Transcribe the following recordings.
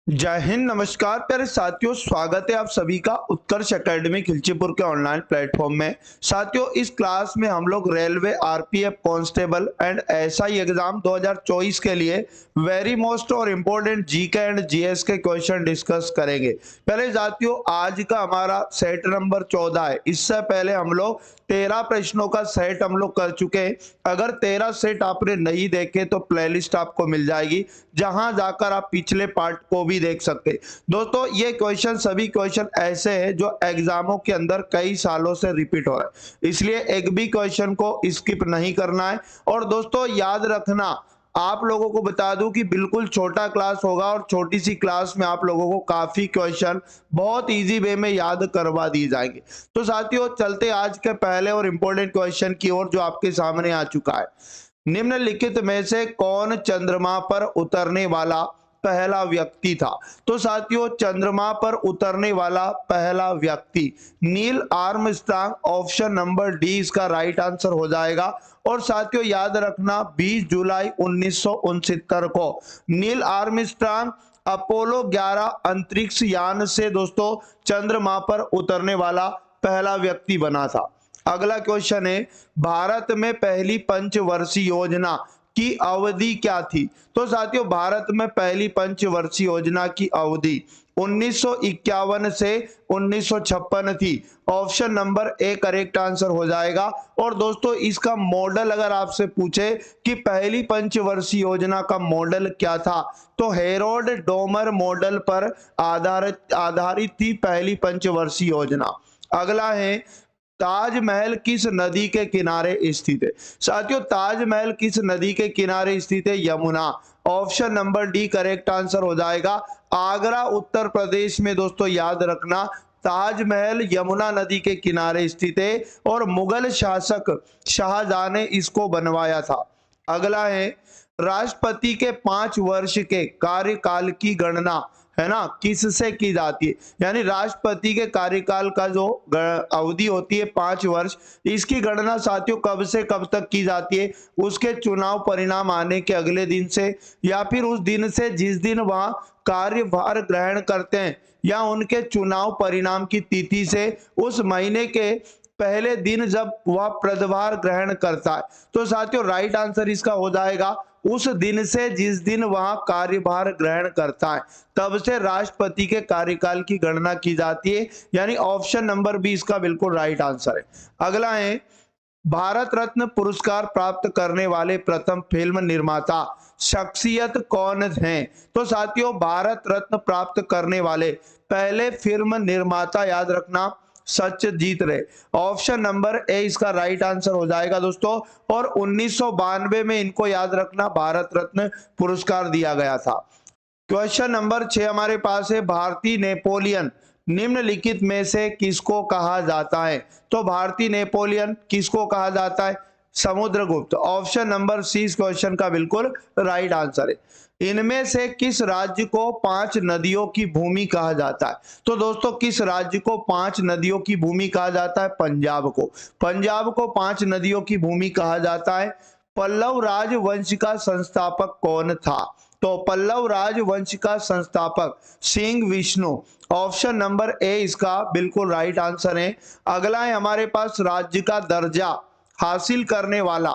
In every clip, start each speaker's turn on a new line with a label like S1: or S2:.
S1: जय हिंद, नमस्कार प्यारे साथियों। स्वागत है आप सभी का उत्कर्ष एकेडमी खिलचीपुर के ऑनलाइन प्लेटफॉर्म में। साथियों, इस क्लास में हम लोग railway, RPF, constable and SI exam 2024 के लिए वेरी मोस्ट और इम्पोर्टेंट जीके एंड जीएस के क्वेश्चन डिस्कस करेंगे। पहले साथियों, आज का हमारा सेट नंबर 14 है। इससे पहले हम लोग 13 प्रश्नों का सेट हम लोग कर चुके हैं। अगर 13 सेट आपने नहीं देखे तो प्लेलिस्ट आपको मिल जाएगी, जहां जाकर आप पिछले पार्ट को भी देख सकते हैं। दोस्तों, ये क्वेश्चन सभी क्वेश्चन ऐसे हैं जो एग्जामों के अंदर कई सालों से रिपीट हो रहा है, इसलिए एक भी क्वेश्चन को स्किप नहीं करना है। और दोस्तों याद रखना, आप लोगों को बता दूं कि बिल्कुल छोटा क्लास होगा और छोटी सी क्लास में आप लोगों को काफी क्वेश्चन बहुत इजी वे में याद करवा दिए जाएंगे। तो साथियों, चलते आज के पहले और इंपॉर्टेंट क्वेश्चन की ओर, जो आपके सामने आ चुका है। निम्नलिखित में से कौन चंद्रमा पर उतरने वाला पहला व्यक्ति था? तो साथियों, चंद्रमा पर उतरने वाला पहला व्यक्ति Neil Armstrong, option number D इसका राइट आंसर हो जाएगा। और साथियों याद रखना, 20 जुलाई 1969 को नील आर्मस्ट्रांग अपोलो 11 अंतरिक्ष यान से दोस्तों चंद्रमा पर उतरने वाला पहला व्यक्ति बना था। अगला क्वेश्चन है, भारत में पहली पंचवर्षीय योजना की अवधि क्या थी? तो साथियों, भारत में पहली पंचवर्षीय योजना की अवधि 1951 से 1956 थी। Option number A correct answer हो जाएगा। और दोस्तों, इसका मॉडल अगर आपसे पूछे कि पहली पंचवर्षीय योजना का मॉडल क्या था, तो हेरोल्ड डोमर मॉडल पर आधारित थी पहली पंचवर्षीय योजना। अगला है, ताजमहल किस नदी के किनारे स्थित है? साथियों, ताजमहल किस नदी के किनारे स्थित है? Yamuna. Option number D correct answer हो जाएगा। आगरा उत्तर प्रदेश में दोस्तों याद रखना, ताजमहल यमुना नदी के किनारे स्थित है और मुगल शासक शाहजहां ने इसको बनवाया था। अगला है, राष्ट्रपति के 5 वर्ष के कार्यकाल की गणना है ना किससे की जाती है? यानी राष्ट्रपति के कार्यकाल का जो अवधि होती है 5 वर्ष, इसकी गणना साथियों कब से कब तक की जाती है? उसके चुनाव परिणाम आने के अगले दिन से, या फिर उस दिन से जिस दिन वह कार्यभार ग्रहण करते हैं, या उनके चुनाव परिणाम की तिथि से उस महीने के पहले दिन जब वह पदभार ग्रहण करता है। तो साथियों राइट आंसर इसका हो जाएगा, उस दिन से जिस दिन वह कार्यभार ग्रहण करता है, तब से राष्ट्रपति के कार्यकाल की गणना की जाती है। यानी ऑप्शन नंबर बी इसका बिल्कुल राइट आंसर है। अगला है, भारत रत्न पुरस्कार प्राप्त करने वाले प्रथम फिल्म निर्माता शख्सियत कौन है? तो साथियों, भारत रत्न प्राप्त करने वाले पहले फिल्म निर्माता याद रखना, सत्यजीत रे। ऑप्शन नंबर ए इसका राइट आंसर हो जाएगा दोस्तों। और 1992 में इनको याद रखना भारत रत्न पुरस्कार दिया गया था। क्वेश्चन नंबर 6 हमारे पास है, भारतीय नेपोलियन निम्नलिखित में से किसको कहा जाता है? तो भारतीय नेपोलियन किसको कहा जाता है? समुद्रगुप्त। ऑप्शन नंबर सी इस क्वेश्चन का बिल्कुल राइट आंसर है। इनमें से किस राज्य को 5 नदियों की भूमि कहा जाता है? तो दोस्तों, किस राज्य को 5 नदियों की भूमि कहा जाता है? पंजाब को। पंजाब को 5 नदियों की भूमि कहा जाता है। पल्लव राजवंश का संस्थापक कौन था? तो पल्लव राजवंश का संस्थापक Singh Vishnu. Option number A इसका बिल्कुल राइट आंसर है। अगला है हमारे पास, राज्य का दर्जा हासिल करने वाला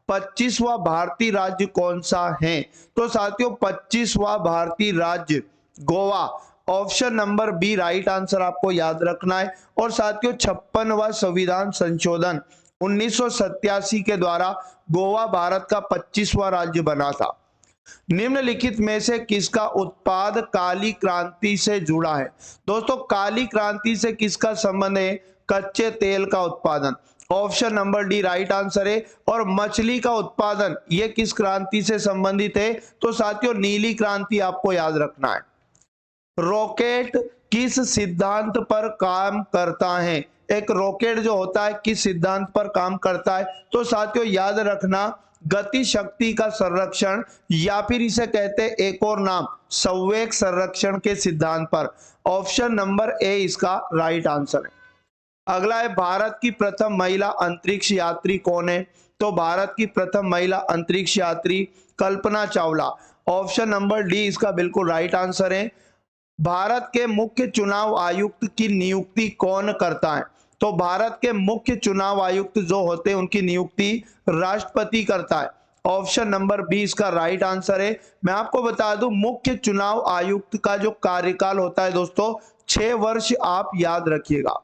S1: 25वां भारतीय राज्य कौन सा है? तो साथियों, 25वां भारतीय राज्य Goa. Option number B right answer आपको याद रखना है। और साथियों, 56वां संविधान संशोधन 1987 के द्वारा गोवा भारत का 25वां राज्य बना था। निम्नलिखित में से किसका उत्पाद काली क्रांति से जुड़ा है? दोस्तों, काली क्रांति से किसका संबंध है? कच्चे तेल का उत्पादन। Option number D right answer है। और मछली का उत्पादन, ये किस क्रांति से संबंधित है? तो साथियों, नीली क्रांति आपको याद रखना है। रॉकेट किस सिद्धांत पर काम करता है? एक रॉकेट जो होता है किस सिद्धांत पर काम करता है? तो साथियों याद रखना, गति शक्ति का संरक्षण, या फिर इसे कहते हैं एक और नाम संवेग संरक्षण के सिद्धांत पर। ऑप्शन नंबर ए इसका राइट आंसर है। अगला है, भारत की प्रथम महिला अंतरिक्ष यात्री कौन है? तो भारत की प्रथम महिला अंतरिक्ष यात्री Kalpana Chawla. Option number D इसका बिल्कुल राइट आंसर है। भारत के मुख्य चुनाव आयुक्त की नियुक्ति कौन करता है? तो भारत के मुख्य चुनाव आयुक्त जो होते हैं उनकी नियुक्ति राष्ट्रपति करता है। ऑप्शन नंबर बी इसका राइट आंसर है। मैं आपको बता दूं, मुख्य चुनाव आयुक्त का जो कार्यकाल होता है दोस्तों 6 वर्ष, आप याद रखिएगा।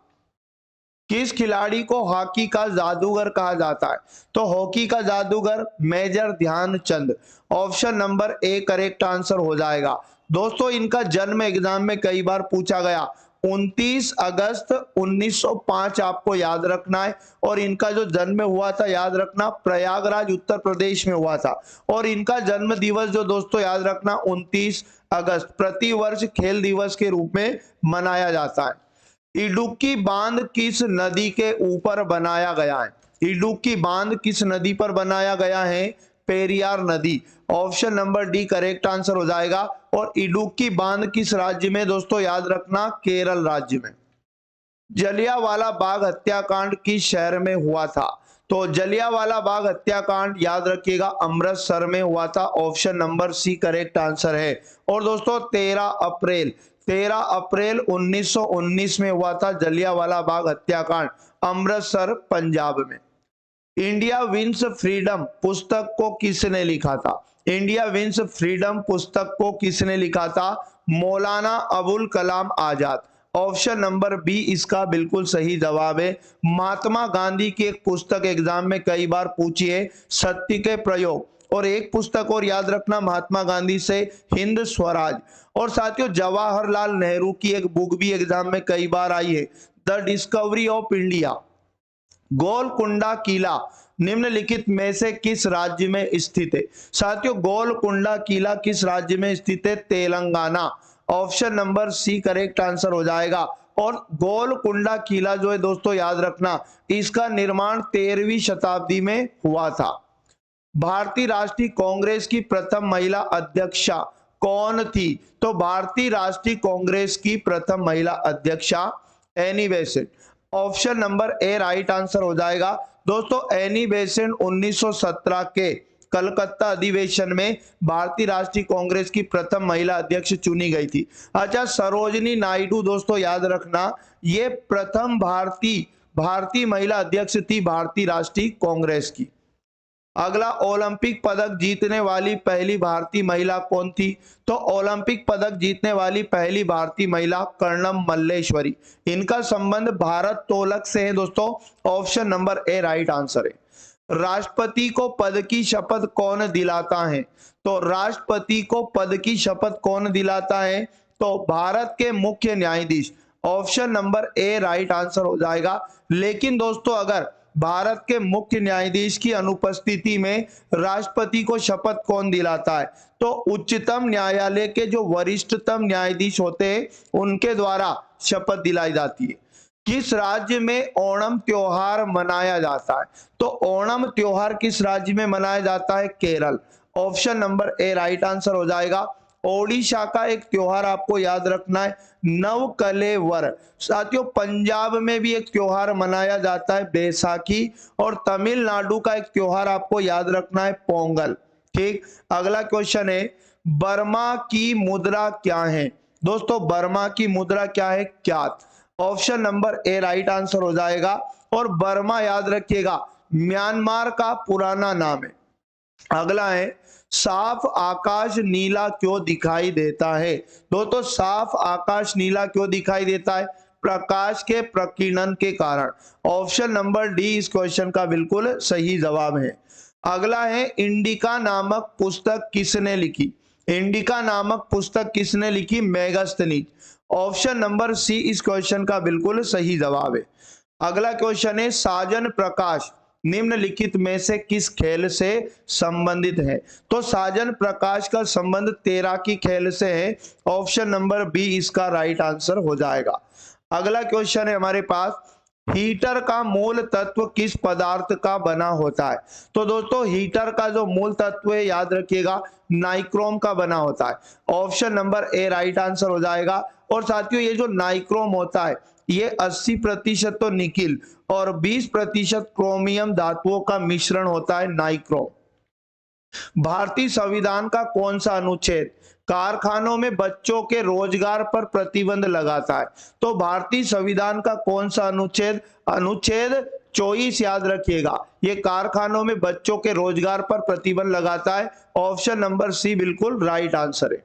S1: किस खिलाड़ी को हॉकी का जादूगर कहा जाता है? तो हॉकी का जादूगर major Dhyanchand. Option number A correct answer हो जाएगा। दोस्तों इनका जन्म एग्जाम में कई बार पूछा गया। 29 अगस्त 1905 आपको याद रखना है। और इनका जो जन्म हुआ था याद रखना प्रयागराज उत्तर प्रदेश में हुआ था। और इनका जन्म दिवस जो दोस्तों याद रखना 29 अगस्त प्रतिवर्ष खेल दिवस के रूप में मनाया जाता है। इडुक्की बांध किस नदी के ऊपर बनाया गया है? इडुक्की बांध किस नदी पर बनाया गया है? पेरियार नदी। Option number D correct answer हो जाएगा। और इडुक्की बांध किस राज्य में दोस्तों याद रखना? केरल राज्य में। जलियांवाला बाग हत्याकांड किस शहर में हुआ था? तो जलियांवाला बाग हत्याकांड याद रखिएगा अमृतसर में हुआ था। Option number C correct answer है। और दोस्तों 13 अप्रैल 1919 में हुआ था जलियांवाला बाग हत्याकांड, अमृतसर पंजाब में। इंडिया विंस फ्रीडम पुस्तक को किसने लिखा था? इंडिया विंस फ्रीडम पुस्तक को किसने लिखा था? Maulana Abul Kalam Azad. Option number B इसका बिल्कुल सही जवाब है। महात्मा गांधी की एक पुस्तक एग्जाम में कई बार पूछी है, सत्य के प्रयोग। और एक पुस्तक और याद रखना महात्मा गांधी से, हिंद स्वराज। और साथियों जवाहरलाल नेहरू की एक बुक भी एग्जाम में कई बार आई है, the discovery of India. Golconda किला निम्नलिखित में से किस राज्य में स्थित है? साथियों गोलकुंडा किला किस राज्य में स्थित है? Telangana. Option number C correct answer हो जाएगा। और गोलकुंडा किला जो है दोस्तों याद रखना इसका निर्माण 13वीं शताब्दी में हुआ था। भारतीय राष्ट्रीय कांग्रेस की प्रथम महिला अध्यक्षा कौन थी? तो भारतीय राष्ट्रीय कांग्रेस की प्रथम महिला अध्यक्षा Annie Besant. Option number A right answer हो जाएगा। दोस्तों एनी बेसेंट 1917 के कलकत्ता अधिवेशन में भारतीय राष्ट्रीय कांग्रेस की प्रथम महिला अध्यक्ष चुनी गई थी। अच्छा सरोजिनी नायडू दोस्तों याद रखना ये प्रथम भारतीय महिला अध्यक्ष थी भारतीय राष्ट्रीय कांग्रेस की। अगला ओलंपिक पदक जीतने वाली पहली भारतीय महिला कौन थी? तो ओलंपिक पदक जीतने वाली पहली भारतीय महिला कर्णम मल्लेश्वरी। इनका संबंध भारत तोलक से है दोस्तों। Option number A right answer है। राष्ट्रपति को पद की शपथ कौन दिलाता है? तो राष्ट्रपति को पद की शपथ कौन दिलाता है? तो भारत के मुख्य न्यायाधीश। Option number A right answer हो जाएगा। लेकिन दोस्तों अगर भारत के मुख्य न्यायाधीश की अनुपस्थिति में राष्ट्रपति को शपथ कौन दिलाता है? तो उच्चतम न्यायालय के जो वरिष्ठतम न्यायाधीश होते हैं उनके द्वारा शपथ दिलाई जाती है। किस राज्य में ओणम त्योहार मनाया जाता है? तो ओणम त्योहार किस राज्य में मनाया जाता है? Kerala. Option number A right answer हो जाएगा। ओडिशा का एक त्योहार आपको याद रखना है नवकलेवर। साथियों पंजाब में भी एक त्योहार मनाया जाता है बैसाखी। और तमिलनाडु का एक त्योहार आपको याद रखना है पोंगल। ठीक, अगला क्वेश्चन है बर्मा की मुद्रा क्या है? दोस्तों बर्मा की मुद्रा क्या है? क्यात। Option number A right answer हो जाएगा। और बर्मा याद रखिएगा म्यांमार का पुराना नाम है। अगला है साफ आकाश नीला क्यों दिखाई देता है? दोस्तों साफ आकाश नीला क्यों दिखाई देता है? प्रकाश के प्रकीर्णन के कारण। ऑप्शन नंबर डी इस क्वेश्चन का बिल्कुल सही जवाब है। अगला है इंडिका नामक पुस्तक किसने लिखी? इंडिका नामक पुस्तक किसने लिखी? मेगास्थनीज। ऑप्शन नंबर सी इस क्वेश्चन का बिल्कुल सही जवाब है। अगला क्वेश्चन है साजन प्रकाश निम्नलिखित में से किस खेल से संबंधित है? तो साजन प्रकाश का संबंध तैराकी खेल से है। ऑप्शन नंबर बी इसका राइट आंसर हो जाएगा। अगला क्वेश्चन है हमारे पास हीटर का मूल तत्व किस पदार्थ का बना होता है? तो दोस्तों हीटर का जो मूल तत्व है याद रखिएगा नाइक्रोम का बना होता है। Option number A right answer हो जाएगा। और साथियों ये जो नाइक्रोम होता है ये 80% तो निकिल और 20% क्रोमियम धातुओं का मिश्रण होता है नाइक्रोम। भारतीय संविधान का कौन सा अनुच्छेद कारखानों में बच्चों के रोजगार पर प्रतिबंध लगाता है? तो भारतीय संविधान का कौन सा अनुच्छेद, अनुच्छेद 24 याद रखिएगा, ये कारखानों में बच्चों के रोजगार पर प्रतिबंध लगाता है। ऑप्शन नंबर सी बिल्कुल राइट आंसर है।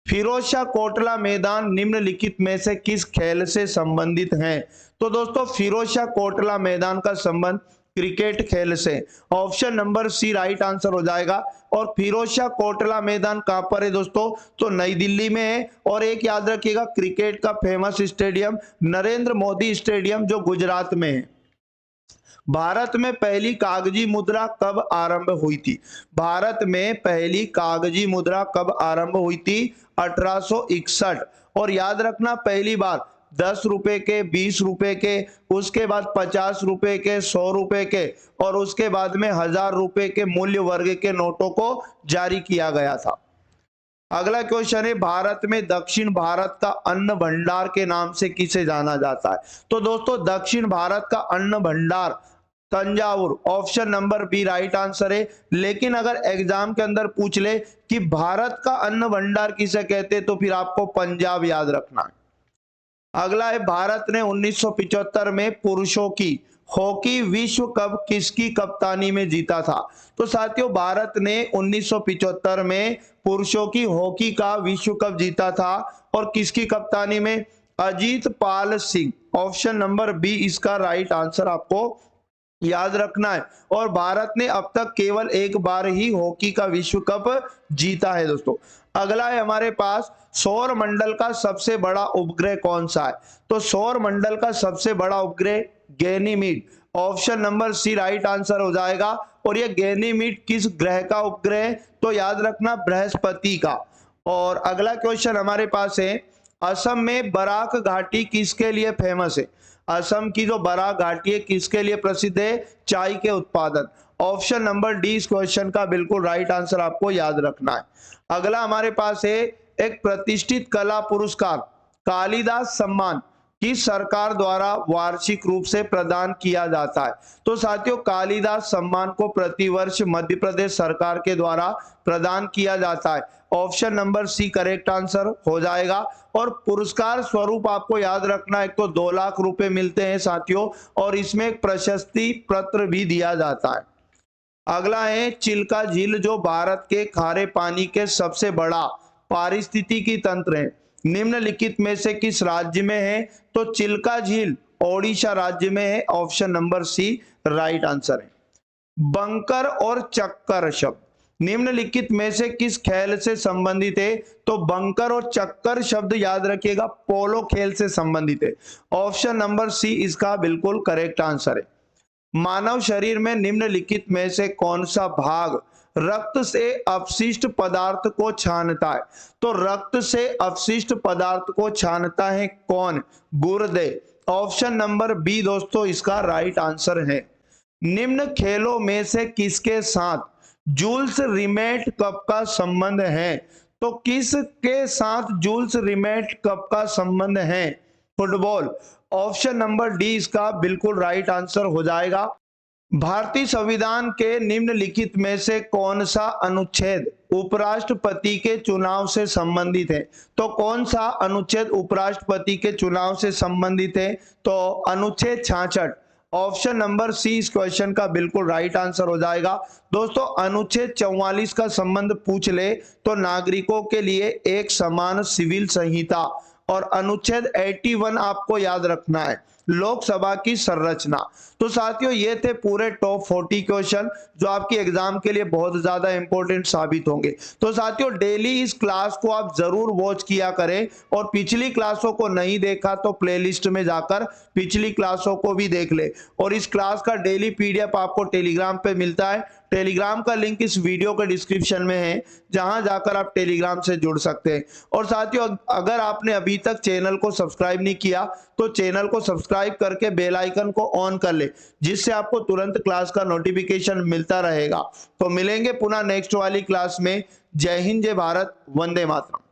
S1: फिरोजशाह कोटला मैदान निम्नलिखित में से किस खेल से संबंधित है? तो दोस्तों फिरोजशाह कोटला मैदान का संबंध क्रिकेट खेल से, option number C right answer हो जाएगा। और फिरोजशाह कोटला मैदान कहां पर है दोस्तों? तो नई दिल्ली में है। और एक याद रखिएगा, क्रिकेट का famous stadium Narendra Modi stadium जो गुजरात में है। भारत में पहली कागजी मुद्रा कब आरंभ हुई थी? भारत में पहली कागजी मुद्रा कब आरंभ हुई थी? 1861। और याद रखना, पहली बार 10 रुपए के, 20 रुपए के, उसके बाद 50 रुपए के, 100 रुपए के, और उसके बाद में 1000 रुपए के मूल्य वर्ग के नोटों को जारी किया गया था। अगला क्वेश्चन है, भारत में दक्षिण भारत का अन्न भंडार के नाम से किसे जाना जाता है? तो दोस्तों दक्षिण भारत का अन्न भंडार Thanjavur, option number B right answer है। लेकिन अगर एग्जाम के अंदर पूछ ले कि भारत का अन्न भंडार किसे कहते हैं, तो फिर आपको पंजाब याद रखना है। अगला है, भारत ने 1975 में पुरुषों की हॉकी विश्व कप किसकी कप्तानी में जीता था? तो साथियों भारत ने 1975 में पुरुषों की हॉकी का विश्व कप जीता था, और किसकी कप्तानी में? Ajit Pal Singh, option number B इसका राइट आंसर आपको याद रखना है। और भारत ने अब तक केवल एक बार ही हॉकी का विश्व कप जीता है दोस्तों। अगला है हमारे पास, सौर मंडल का सबसे बड़ा उपग्रह कौन सा है? तो सौर मंडल का सबसे बड़ा उपग्रह Ganymede, option number C right answer हो जाएगा। और ये गैनीमीड किस ग्रह का उपग्रह है? तो याद रखना बृहस्पति का। और अगला क्वेश्चन हमारे पास है, असम में बराक घाटी किसके लिए फेमस है? असम की जो बराक घाटी है किसके लिए प्रसिद्ध है? चाय के उत्पादन। ऑप्शन नंबर डी इस क्वेश्चन का बिल्कुल राइट आंसर आपको याद रखना है। अगला हमारे पास है, एक प्रतिष्ठित कला पुरस्कार कालिदास सम्मान किस सरकार द्वारा वार्षिक रूप से प्रदान किया जाता है? तो साथियों कालिदास सम्मान को प्रतिवर्ष मध्य प्रदेश सरकार के द्वारा प्रदान किया जाता है। Option number C correct answer हो जाएगा। और पुरस्कार स्वरूप आपको याद रखना है, एक तो 2 लाख रुपए मिलते हैं साथियों, और इसमें एक प्रशस्ति पत्र भी दिया जाता है। अगला है, चिल्का झील जो भारत के खारे पानी के सबसे बड़ा पारिस्थितिकी तंत्र है, निम्नलिखित में से किस राज्य में है? तो चिल्का झील ओडिशा राज्य में है, option number C right answer है। बंकर और चक्कर शब्द निम्नलिखित में से किस खेल से संबंधित है? तो बंकर और चक्कर शब्द याद रखिएगा पोलो खेल से संबंधित है, ऑप्शन नंबर सी इसका बिल्कुल करेक्ट आंसर है। मानव शरीर में निम्नलिखित में से कौन सा भाग रक्त से अपशिष्ट पदार्थ को छानता है? तो रक्त से अपशिष्ट पदार्थ को छानता है कौन? गुर्दे, ऑप्शन नंबर बी दोस्तों इसका राइट आंसर है। निम्न खेलों में से किसके साथ जूल्स रिमेट कप का संबंध है? तो किसके साथ जूल्स रिमेट कप का संबंध है? फुटबॉल, ऑप्शन नंबर डी इसका बिल्कुल राइट आंसर हो जाएगा। भारतीय संविधान के निम्नलिखित में से कौन सा अनुच्छेद उपराष्ट्रपति के चुनाव से संबंधित है? तो कौन सा अनुच्छेद उपराष्ट्रपति के चुनाव से संबंधित है? तो अनुच्छेद 66, ऑप्शन नंबर सी इस क्वेश्चन का बिल्कुल राइट आंसर हो जाएगा। दोस्तों अनुच्छेद 44 का संबंध पूछ ले तो नागरिकों के लिए एक समान सिविल संहिता, और अनुच्छेद 81 आपको याद रखना है, लोकसभा की संरचना। तो साथियों ये थे पूरे टॉप 40 क्वेश्चन जो आपकी एग्जाम के लिए बहुत ज्यादा इंपॉर्टेंट साबित होंगे। तो साथियों डेली इस क्लास को आप जरूर वॉच किया करें, और पिछली क्लासों को नहीं देखा तो प्लेलिस्ट में जाकर पिछली क्लासों को भी देख ले। और इस क्लास का डेली पीडीएफ आपको टेलीग्राम पे मिलता है, टेलीग्राम का लिंक इस वीडियो के डिस्क्रिप्शन में है, जहां जाकर आप टेलीग्राम से जुड़ सकते हैं। और साथियों अगर आपने अभी तक चैनल को सब्सक्राइब नहीं किया तो चैनल को सब्सक्राइब करके बेल आइकन को ऑन कर ले, जिससे आपको तुरंत क्लास का नोटिफिकेशन मिलता रहेगा। तो मिलेंगे पुनः नेक्स्ट वाली क्लास में। जय हिंद, जय भारत, वंदे मातरम।